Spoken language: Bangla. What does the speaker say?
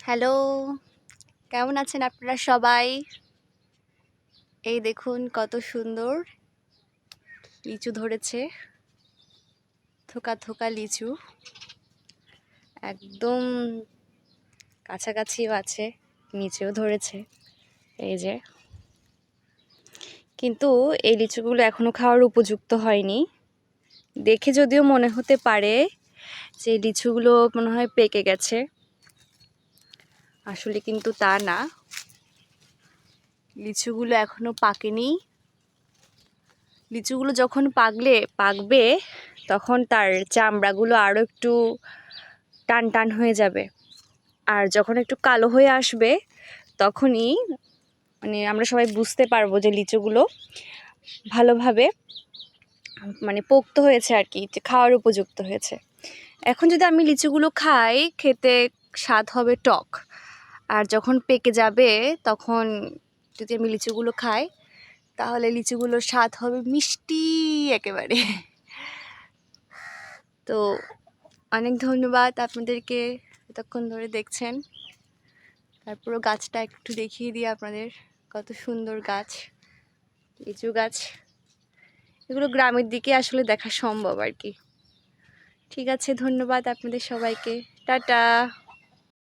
হ্যালো, কেমন আছেন আপনারা সবাই? এই দেখুন কত সুন্দর লিচু ধরেছে, থোকা থোকা লিচু, একদম কাছাকাছিও আছে, নিচেও ধরেছে। এই যে, কিন্তু এই লিচুগুলো এখনো খাওয়ার উপযুক্ত হয়নি। দেখে যদিও মনে হতে পারে যে লিচুগুলো মনে হয় পেকে গেছে, আসলে কিন্তু তা না। লিচুগুলো এখনো পাকেনি। লিচুগুলো যখন পাকবে তখন তার চামড়াগুলো আরও একটু টান টান হয়ে যাবে, আর যখন একটু কালো হয়ে আসবে তখনই আমরা সবাই বুঝতে পারবো যে লিচুগুলো ভালোভাবে পোক্ত হয়েছে আর কি, যে খাওয়ার উপযুক্ত হয়েছে। এখন যদি আমি লিচুগুলো খাই, খেতে স্বাদ হবে টক, আর যখন পেকে যাবে তখন যদি আমি লিচুগুলো খাই তাহলে লিচুগুলোর স্বাদ হবে মিষ্টি একেবারে। তো অনেক ধন্যবাদ আপনাদেরকে, এতক্ষণ ধরে দেখছেন। তারপরও গাছটা একটু দেখিয়ে দিই আপনাদের, কত সুন্দর গাছ, লিচু গাছ। এগুলো গ্রামের দিকে আসলে দেখা সম্ভব আর কি। ঠিক আছে, ধন্যবাদ আপনাদের সবাইকে, টাটা।